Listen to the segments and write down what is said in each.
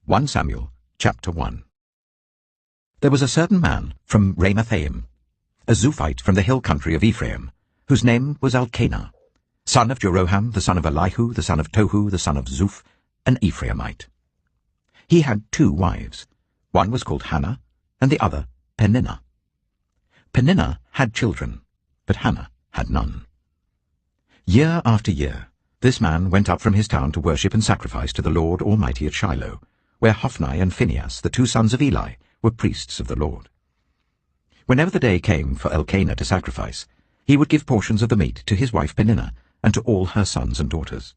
1 Samuel chapter 1. There was a certain man from Ramathaim, a Zuphite from the hill country of Ephraim, whose name was Elkanah, son of Jeroham, the son of Elihu, the son of Tohu, the son of Zuph, an Ephraimite. He had 2 wives. One was called Hannah, and the other Peninnah. Peninnah had children, but Hannah had none. Year after year, this man went up from his town to worship and sacrifice to the Lord Almighty at Shiloh, where Hophni and Phinehas, the 2 sons of Eli, were priests of the Lord. Whenever the day came for Elkanah to sacrifice, he would give portions of the meat to his wife Peninnah and to all her sons and daughters.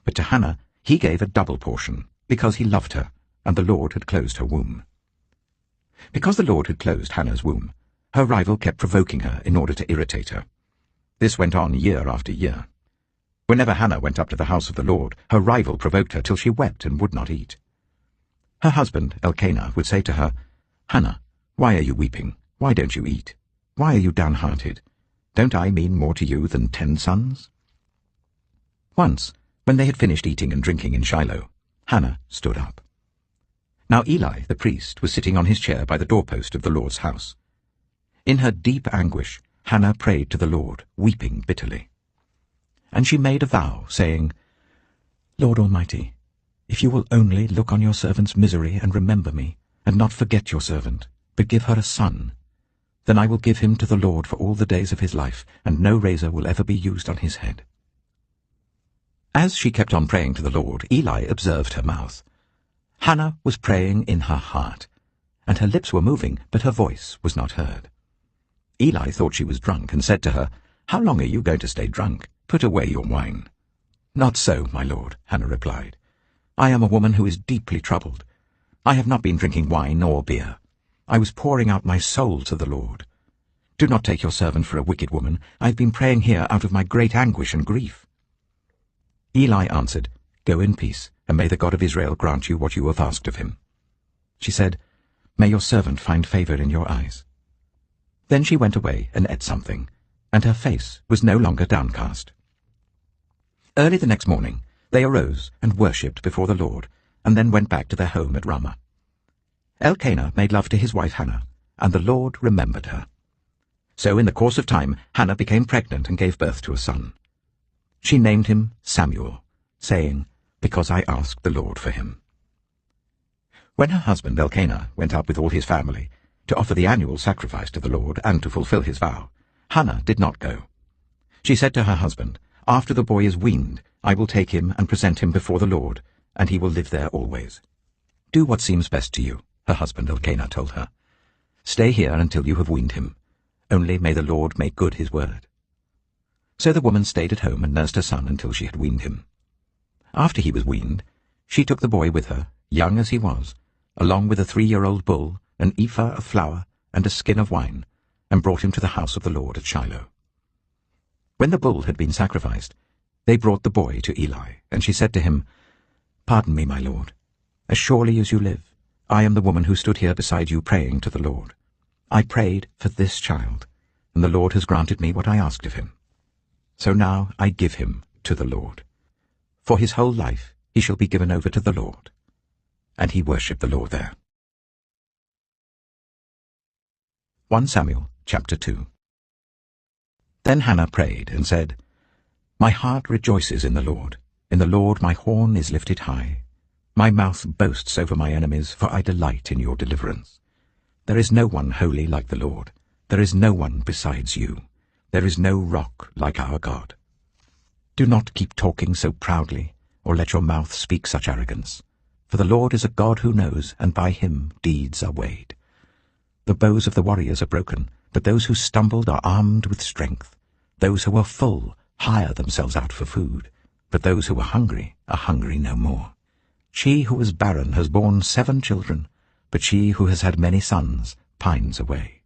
But to Hannah he gave a double portion, because he loved her, and the Lord had closed her womb. Because the Lord had closed Hannah's womb, her rival kept provoking her in order to irritate her. This went on year after year. Whenever Hannah went up to the house of the Lord, her rival provoked her till she wept and would not eat. Her husband, Elkanah, would say to her, "Hannah, why are you weeping? Why don't you eat? Why are you downhearted? Don't I mean more to you than 10 sons?" Once, when they had finished eating and drinking in Shiloh, Hannah stood up. Now Eli, the priest, was sitting on his chair by the doorpost of the Lord's house. In her deep anguish, Hannah prayed to the Lord, weeping bitterly. And she made a vow, saying, "Lord Almighty, if you will only look on your servant's misery and remember me, and not forget your servant, but give her a son, then I will give him to the Lord for all the days of his life, and no razor will ever be used on his head." As she kept on praying to the Lord, Eli observed her mouth. Hannah was praying in her heart, and her lips were moving, but her voice was not heard. Eli thought she was drunk, and said to her, "How long are you going to stay drunk? Put away your wine." "Not so, my lord," Hannah replied. "I am a woman who is deeply troubled. I have not been drinking wine or beer. I was pouring out my soul to the Lord. Do not take your servant for a wicked woman. I have been praying here out of my great anguish and grief." Eli answered, "Go in peace, and may the God of Israel grant you what you have asked of him." She said, "May your servant find favor in your eyes." Then she went away and ate something, and her face was no longer downcast. Early the next morning they arose and worshipped before the Lord, and then went back to their home at Ramah. Elkanah made love to his wife Hannah, and the Lord remembered her. So in the course of time Hannah became pregnant and gave birth to a son. She named him Samuel, saying, "Because I asked the Lord for him." When her husband Elkanah went up with all his family to offer the annual sacrifice to the Lord and to fulfill his vow, Hannah did not go. She said to her husband, "After the boy is weaned, I will take him and present him before the Lord, and he will live there always." "Do what seems best to you," her husband Elkanah told her. "Stay here until you have weaned him. Only may the Lord make good his word." So the woman stayed at home and nursed her son until she had weaned him. After he was weaned, she took the boy with her, young as he was, along with a 3-year-old bull, an ephah of flour, and a skin of wine, and brought him to the house of the Lord at Shiloh. When the bull had been sacrificed, they brought the boy to Eli, and she said to him, "Pardon me, my lord. As surely as you live, I am the woman who stood here beside you praying to the Lord. I prayed for this child, and the Lord has granted me what I asked of him. So now I give him to the Lord. For his whole life he shall be given over to the Lord." And he worshipped the Lord there. 1 Samuel chapter 2. Then Hannah prayed and said, "My heart rejoices in the Lord. In the Lord my horn is lifted high. My mouth boasts over my enemies, for I delight in your deliverance. There is no one holy like the Lord. There is no one besides you. There is no rock like our God. Do not keep talking so proudly, or let your mouth speak such arrogance. For the Lord is a God who knows, and by him deeds are weighed. The bows of the warriors are broken, but those who stumbled are armed with strength. Those who are full hire themselves out for food, but those who are hungry no more. She who was barren has borne 7 children, but she who has had many sons pines away.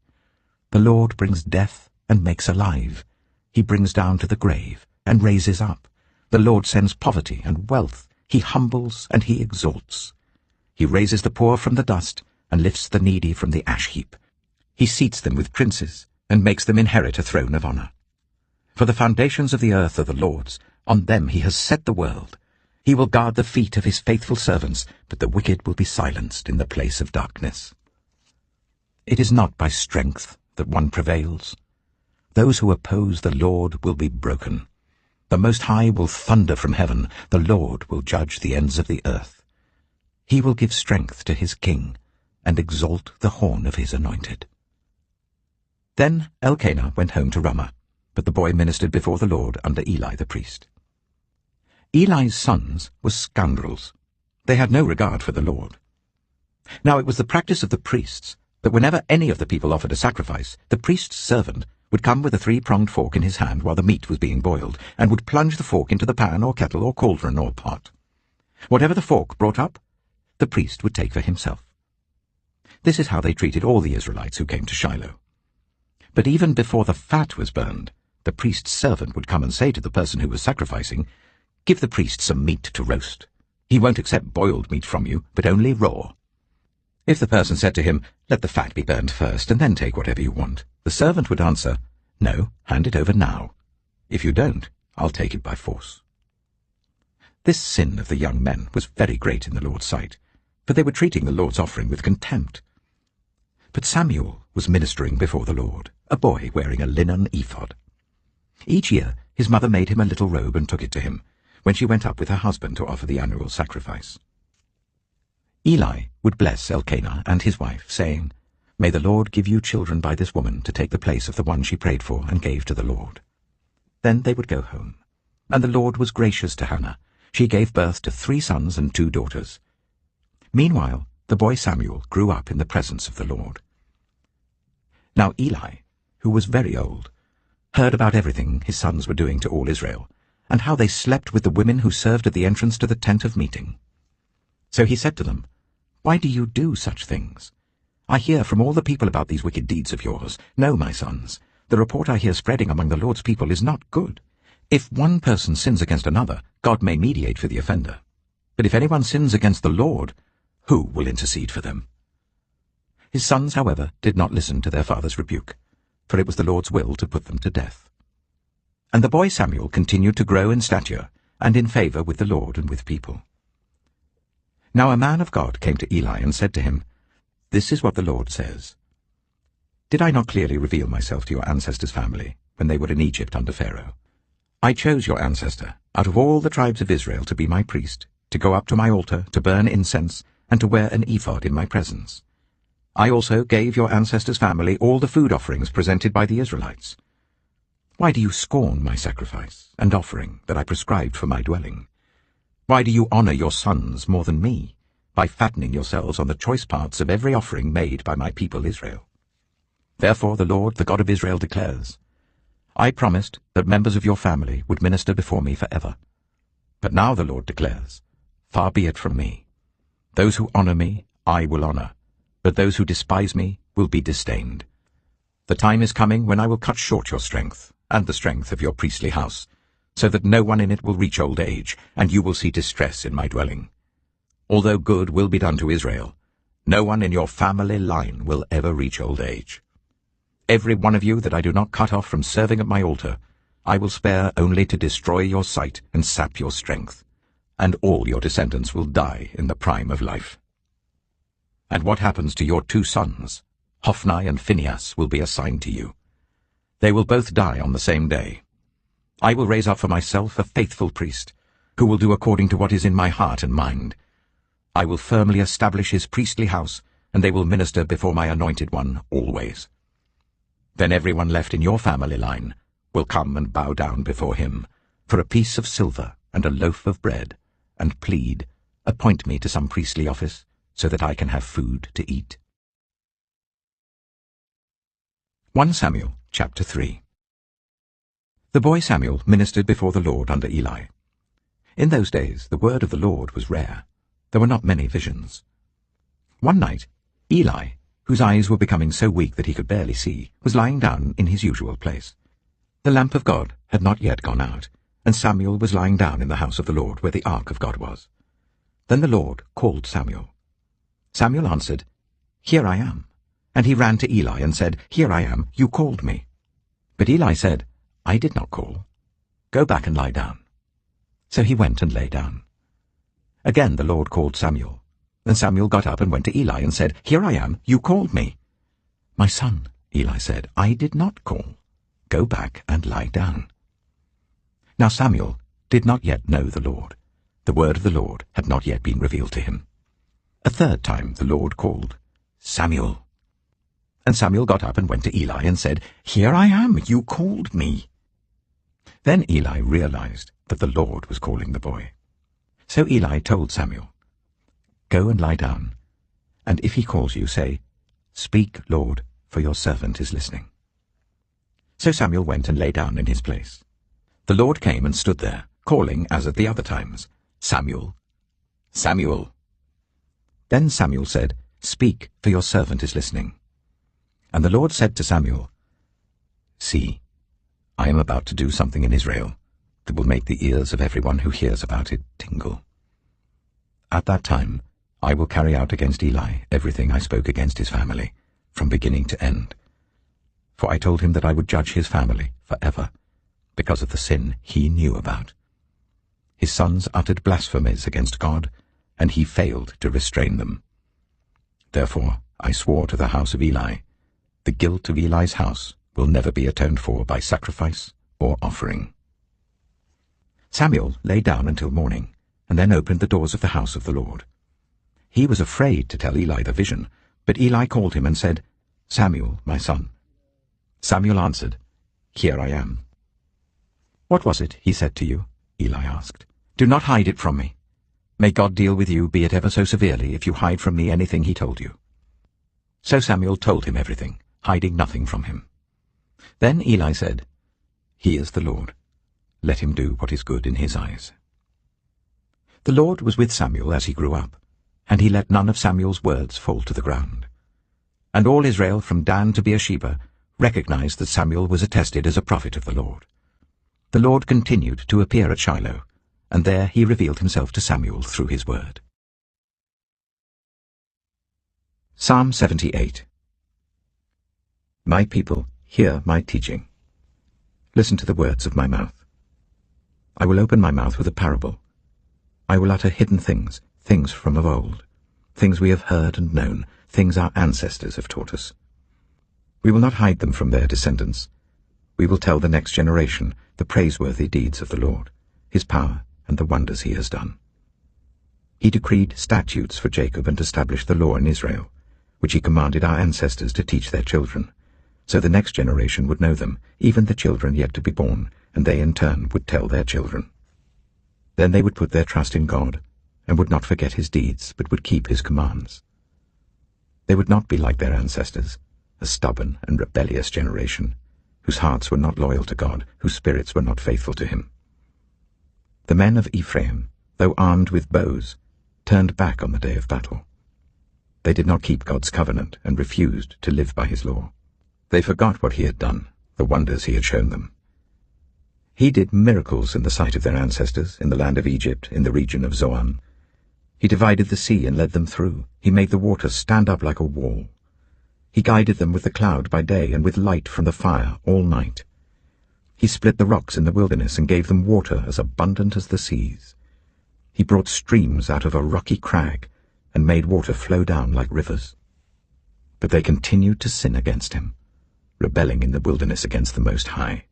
The Lord brings death and makes alive. He brings down to the grave and raises up. The Lord sends poverty and wealth. He humbles and he exalts. He raises the poor from the dust and lifts the needy from the ash heap. He seats them with princes and makes them inherit a throne of honor. For the foundations of the earth are the Lord's. On them he has set the world. He will guard the feet of his faithful servants, but the wicked will be silenced in the place of darkness. It is not by strength that one prevails. Those who oppose the Lord will be broken. The Most High will thunder from heaven. The Lord will judge the ends of the earth. He will give strength to his king and exalt the horn of his anointed. Then Elkanah went home to Ramah, but the boy ministered before the Lord under Eli the priest. Eli's sons were scoundrels. They had no regard for the Lord. Now it was the practice of the priests that whenever any of the people offered a sacrifice, the priest's servant would come with a three-pronged fork in his hand while the meat was being boiled, and would plunge the fork into the pan or kettle or cauldron or pot. Whatever the fork brought up, the priest would take for himself. This is how they treated all the Israelites who came to Shiloh. But even before the fat was burned, the priest's servant would come and say to the person who was sacrificing, "Give the priest some meat to roast. He won't accept boiled meat from you, but only raw." If the person said to him, "Let the fat be burned first, and then take whatever you want," the servant would answer, "No, hand it over now. If you don't, I'll take it by force." This sin of the young men was very great in the Lord's sight, for they were treating the Lord's offering with contempt. But Samuel was ministering before the Lord, a boy wearing a linen ephod. Each year his mother made him a little robe and took it to him, when she went up with her husband to offer the annual sacrifice. Eli would bless Elkanah and his wife, saying, "May the Lord give you children by this woman to take the place of the one she prayed for and gave to the Lord." Then they would go home. And the Lord was gracious to Hannah. She gave birth to 3 sons and 2 daughters. Meanwhile, the boy Samuel grew up in the presence of the Lord. Now Eli, who was very old, heard about everything his sons were doing to all Israel, and how they slept with the women who served at the entrance to the tent of meeting. So he said to them, "Why do you do such things? I hear from all the people about these wicked deeds of yours. No, my sons, the report I hear spreading among the Lord's people is not good. If one person sins against another, God may mediate for the offender. But if anyone sins against the Lord, who will intercede for them?" His sons, however, did not listen to their father's rebuke, for it was the Lord's will to put them to death. And the boy Samuel continued to grow in stature and in favor with the Lord and with people. Now a man of God came to Eli and said to him, "This is what the Lord says. Did I not clearly reveal myself to your ancestors' family when they were in Egypt under Pharaoh? I chose your ancestor out of all the tribes of Israel to be my priest, to go up to my altar, to burn incense, and to wear an ephod in my presence. I also gave your ancestors' family all the food offerings presented by the Israelites. Why do you scorn my sacrifice and offering that I prescribed for my dwelling? Why do you honor your sons more than me, by fattening yourselves on the choice parts of every offering made by my people Israel? Therefore the Lord, the God of Israel, declares, I promised that members of your family would minister before me forever. But now the Lord declares, far be it from me. Those who honor me, I will honor, but those who despise me will be disdained. The time is coming when I will cut short your strength, and the strength of your priestly house, so that no one in it will reach old age, and you will see distress in my dwelling. Although good will be done to Israel, no one in your family line will ever reach old age. Every one of you that I do not cut off from serving at my altar, I will spare only to destroy your sight and sap your strength, and all your descendants will die in the prime of life. And what happens to your 2 sons, Hophni and Phinehas, will be assigned to you. They will both die on the same day. I will raise up for myself a faithful priest, who will do according to what is in my heart and mind. I will firmly establish his priestly house, and they will minister before my anointed one always. Then everyone left in your family line will come and bow down before him for a piece of silver and a loaf of bread, and plead, appoint me to some priestly office, so that I can have food to eat. 1 Samuel chapter 3. The boy Samuel ministered before the Lord under Eli. In those days the word of the Lord was rare. There were not many visions. One night, Eli, whose eyes were becoming so weak that he could barely see, was lying down in his usual place. The lamp of God had not yet gone out, and Samuel was lying down in the house of the Lord where the ark of God was. Then the Lord called Samuel. Samuel answered, Here I am. And he ran to Eli and said, Here I am, you called me. But Eli said, I did not call. Go back and lie down. So he went and lay down. Again the Lord called Samuel. And Samuel got up and went to Eli and said, "Here I am, you called me." "My son," Eli said, "I did not call. Go back and lie down." Now Samuel did not yet know the Lord. The word of the Lord had not yet been revealed to him. A third time the Lord called, "Samuel." And Samuel got up and went to Eli and said, "Here I am, you called me." Then Eli realized that the Lord was calling the boy. So Eli told Samuel, "Go and lie down, and if he calls you, say, 'Speak, Lord, for your servant is listening.'" So Samuel went and lay down in his place. The Lord came and stood there, calling as at the other times, "Samuel, Samuel." Then Samuel said, "Speak, for your servant is listening." And the Lord said to Samuel, "See, I am about to do something in Israel that will make the ears of everyone who hears about it tingle. At that time I will carry out against Eli everything I spoke against his family, from beginning to end. For I told him that I would judge his family forever, because of the sin he knew about. His sons uttered blasphemies against God, and he failed to restrain them. Therefore I swore to the house of Eli, the guilt of Eli's house will never be atoned for by sacrifice or offering." Samuel lay down until morning, and then opened the doors of the house of the Lord. He was afraid to tell Eli the vision, but Eli called him and said, "Samuel, my son." Samuel answered, "Here I am." "What was it he said to you?" Eli asked. "Do not hide it from me. May God deal with you, be it ever so severely, if you hide from me anything he told you." So Samuel told him everything, hiding nothing from him. Then Eli said, "He is the Lord. Let him do what is good in his eyes." The Lord was with Samuel as he grew up, and he let none of Samuel's words fall to the ground. And all Israel from Dan to Beersheba recognized that Samuel was attested as a prophet of the Lord. The Lord continued to appear at Shiloh, and there he revealed himself to Samuel through his word. Psalm 78. My people, hear my teaching. Listen to the words of my mouth. I will open my mouth with a parable. I will utter hidden things, things from of old, things we have heard and known, things our ancestors have taught us. We will not hide them from their descendants. We will tell the next generation the praiseworthy deeds of the Lord, his power and the wonders he has done. He decreed statutes for Jacob and established the law in Israel, which he commanded our ancestors to teach their children, so the next generation would know them, even the children yet to be born, and they in turn would tell their children. Then they would put their trust in God, and would not forget his deeds, but would keep his commands. They would not be like their ancestors, a stubborn and rebellious generation, whose hearts were not loyal to God, whose spirits were not faithful to him. The men of Ephraim, though armed with bows, turned back on the day of battle. They did not keep God's covenant and refused to live by his law. They forgot what he had done, the wonders he had shown them. He did miracles in the sight of their ancestors, in the land of Egypt, in the region of Zoan. He divided the sea and led them through. He made the waters stand up like a wall. He guided them with the cloud by day and with light from the fire all night. He split the rocks in the wilderness and gave them water as abundant as the seas. He brought streams out of a rocky crag and made water flow down like rivers. But they continued to sin against him, rebelling in the wilderness against the Most High.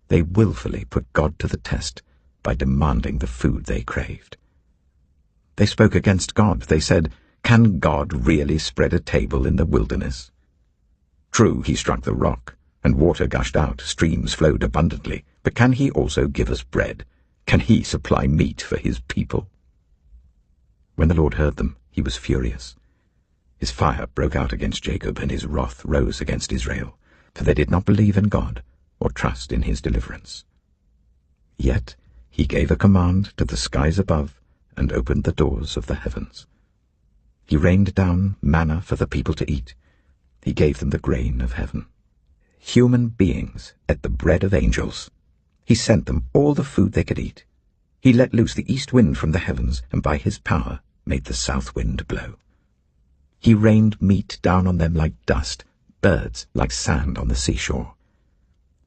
They willfully put God to the test by demanding the food they craved. They spoke against God. They said, "Can God really spread a table in the wilderness?" True, he struck the rock, and water gushed out, streams flowed abundantly, but can he also give us bread? Can he supply meat for his people? When the Lord heard them, he was furious. His fire broke out against Jacob, and his wrath rose against Israel, for they did not believe in God or trust in his deliverance. Yet he gave a command to the skies above and opened the doors of the heavens. He rained down manna for the people to eat. He gave them the grain of heaven. Human beings ate the bread of angels. He sent them all the food they could eat. He let loose the east wind from the heavens, and by his power made the south wind blow. He rained meat down on them like dust, birds like sand on the seashore.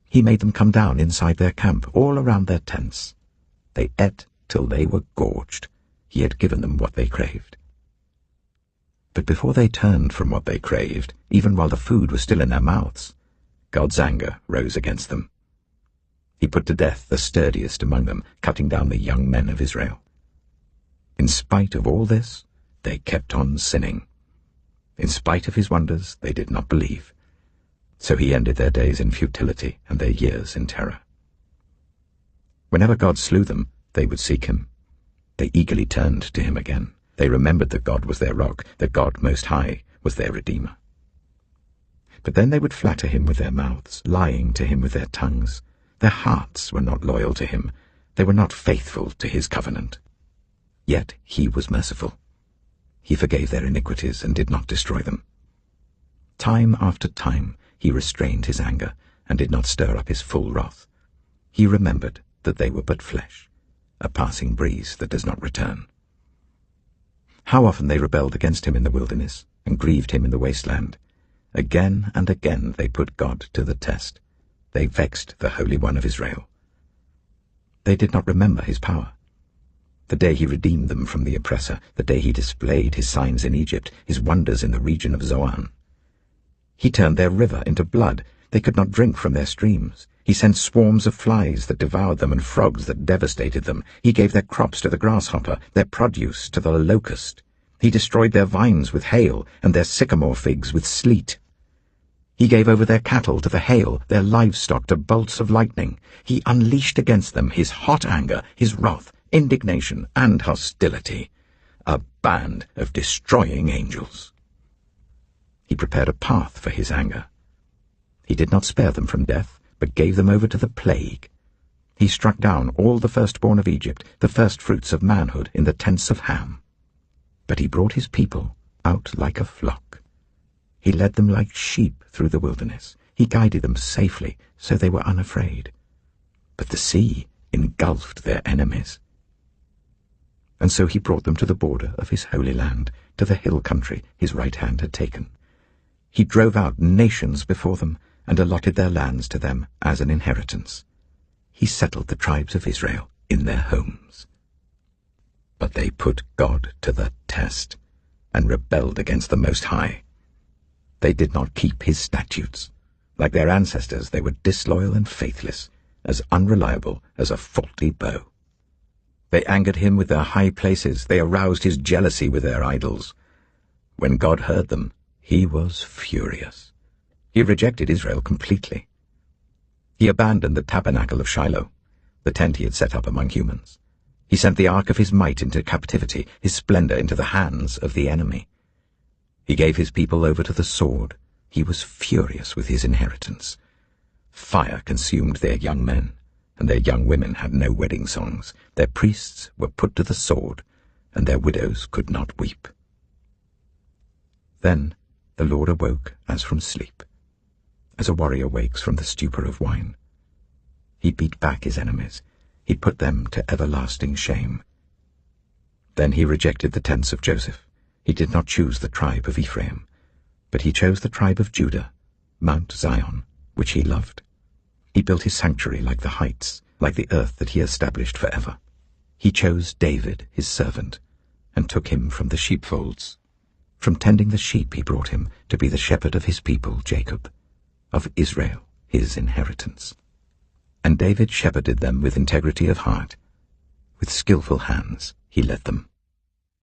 He made them come down inside their camp, all around their tents. They ate till they were gorged. he had given them what they craved. But before they turned from what they craved, even while the food was still in their mouths, God's anger rose against them. He put to death the sturdiest among them, cutting down the young men of Israel. In spite of all this, they kept on sinning. In spite of his wonders, they did not believe. So he ended their days in futility and their years in terror. Whenever God slew them, they would seek him. They eagerly turned to him again. They remembered that God was their rock, that God Most High was their Redeemer. But then they would flatter him with their mouths, lying to him with their tongues. Their hearts were not loyal to him. They were not faithful to his covenant. Yet he was merciful. He forgave their iniquities and did not destroy them. Time after time he restrained his anger and did not stir up his full wrath. He remembered that they were but flesh, a passing breeze that does not return. How often they rebelled against him in the wilderness and grieved him in the wasteland. Again and again they put God to the test. They vexed the Holy One of Israel. They did not remember his power. The day he redeemed them from the oppressor, the day he displayed his signs in Egypt, his wonders in the region of Zoan. He turned their river into blood. They could not drink from their streams. He sent swarms of flies that devoured them and frogs that devastated them. He gave their crops to the grasshopper, their produce to the locust. He destroyed their vines with hail and their sycamore figs with sleet. He gave over their cattle to the hail, their livestock to bolts of lightning. He unleashed against them his hot anger, his wrath, indignation, and hostility, a band of destroying angels. He prepared a path for his anger. He did not spare them from death, but gave them over to the plague. He struck down all the firstborn of Egypt, the firstfruits of manhood in the tents of Ham. But he brought his people out like a flock. He led them like sheep through the wilderness. He guided them safely, so they were unafraid. But the sea engulfed their enemies. And so he brought them to the border of his holy land, to the hill country his right hand had taken. He drove out nations before them, and allotted their lands to them as an inheritance. He settled the tribes of Israel in their homes. But they put God to the test, and rebelled against the Most High. They did not keep his statutes. Like their ancestors, they were disloyal and faithless, as unreliable as a faulty bow. They angered him with their high places. They aroused his jealousy with their idols. When God heard them, he was furious. He rejected Israel completely. He abandoned the tabernacle of Shiloh, the tent he had set up among humans. He sent the ark of his might into captivity, his splendor into the hands of the enemy. He gave his people over to the sword. He was furious with his inheritance. Fire consumed their young men, and their young women had no wedding songs. Their priests were put to the sword, and their widows could not weep. Then the Lord awoke as from sleep, as a warrior wakes from the stupor of wine. He beat back his enemies. He put them to everlasting shame. Then he rejected the tents of Joseph. He did not choose the tribe of Ephraim, but he chose the tribe of Judah, Mount Zion, which he loved. He built his sanctuary like the heights, like the earth that he established forever. He chose David, his servant, and took him from the sheepfolds. From tending the sheep he brought him to be the shepherd of his people Jacob, of Israel his inheritance. And David shepherded them with integrity of heart. With skillful hands he led them.